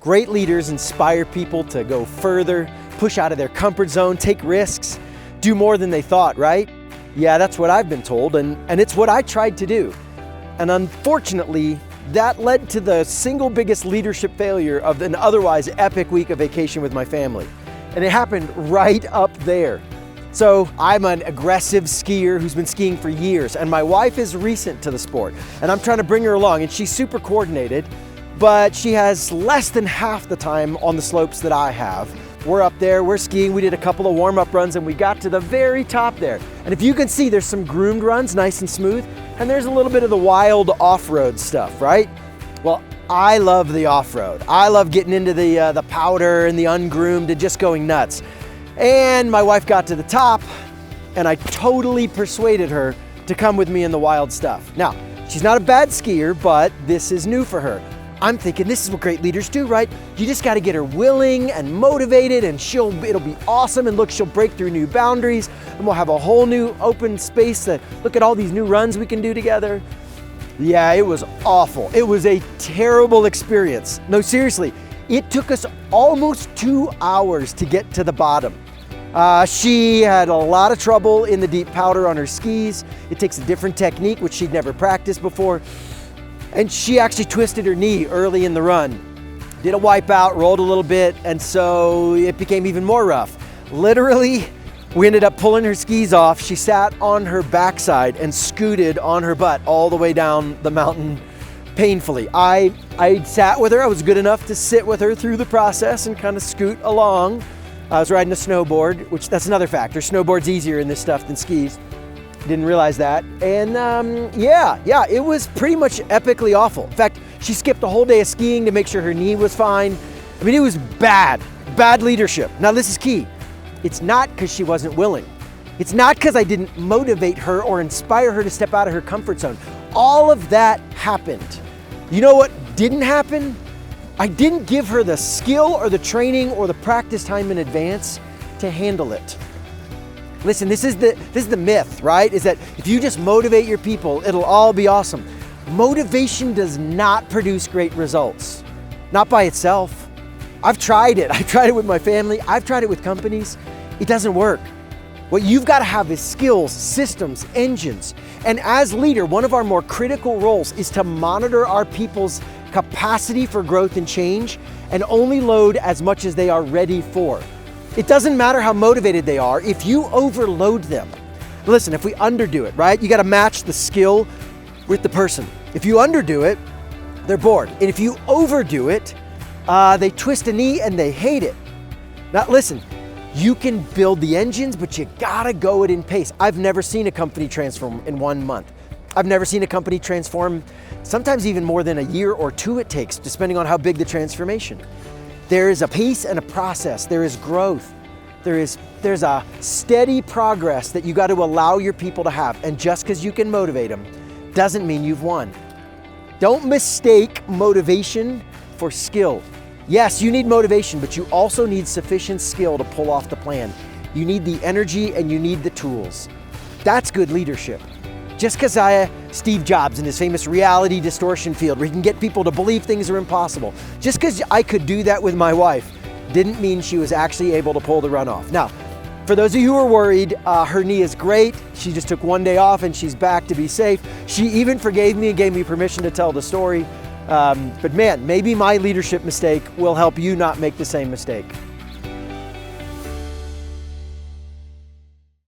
Great leaders inspire people to go further, push out of their comfort zone, take risks, do more than they thought, right? Yeah, that's what I've been told, and it's what I tried to do. And unfortunately, that led to the single biggest leadership failure of an otherwise epic week of vacation with my family. And it happened right up there. So I'm an aggressive skier who's been skiing for years, and my wife is recent to the sport, and I'm trying to bring her along, and she's super coordinated, but she has less than half the time on the slopes that I have. We're up there, we're skiing, we did a couple of warm-up runs, and we got to the very top there. And if you can see, there's some groomed runs, nice and smooth, and there's a little bit of the wild off-road stuff, right? Well, I love the off-road. I love getting into the powder and the ungroomed and just going nuts. And my wife got to the top, and I totally persuaded her to come with me in the wild stuff. Now, she's not a bad skier, but this is new for her. I'm thinking this is what great leaders do, right? You just got to get her willing and motivated, and it'll be awesome. And look, she'll break through new boundaries, and we'll have a whole new open space to look at all these new runs we can do together. Yeah, it was awful. It was a terrible experience. No, seriously, it took us almost 2 hours to get to the bottom. She had a lot of trouble in the deep powder on her skis. It takes a different technique, which she'd never practiced before. And she actually twisted her knee early in the run. Did a wipeout, rolled a little bit, and so it became even more rough. Literally, we ended up pulling her skis off. She sat on her backside and scooted on her butt all the way down the mountain painfully. I sat with her. I was good enough to sit with her through the process and kind of scoot along. I was riding a snowboard, which that's another factor. Snowboard's easier in this stuff than skis. Didn't realize that. And yeah, it was pretty much epically awful. In fact, she skipped a whole day of skiing to make sure her knee was fine. I mean, it was bad leadership. Now this is key. It's not because she wasn't willing. It's not because I didn't motivate her or inspire her to step out of her comfort zone. All of that happened. You know what didn't happen? I didn't give her the skill or the training or the practice time in advance to handle it. Listen, this is the myth, right? Is that if you just motivate your people, it'll all be awesome. Motivation does not produce great results, not by itself. I've tried it. I've tried it with my family. I've tried it with companies. It doesn't work. What you've got to have is skills, systems, engines. And as leader, one of our more critical roles is to monitor our people's capacity for growth and change and only load as much as they are ready for. It doesn't matter how motivated they are if you overload them. Listen, if we underdo it, right? You got to match the skill with the person. If you underdo it, they're bored. And if you overdo it, they twist a knee and they hate it. Now listen, you can build the engines, but you gotta go it in pace. I've never seen a company transform in 1 month. I've never seen a company transform, sometimes even more than a year or two it takes, depending on how big the transformation. There is a pace and a process. There is growth. There's a steady progress that you got to allow your people to have. And just because you can motivate them doesn't mean you've won. Don't mistake motivation for skill. Yes, you need motivation, but you also need sufficient skill to pull off the plan. You need the energy and you need the tools. That's good leadership. Just because Steve Jobs in his famous reality distortion field, where he can get people to believe things are impossible, just because I could do that with my wife, didn't mean she was actually able to pull the run off. Now, for those of you who are worried, her knee is great. She just took 1 day off and she's back to be safe. She even forgave me and gave me permission to tell the story. But man, maybe my leadership mistake will help you not make the same mistake.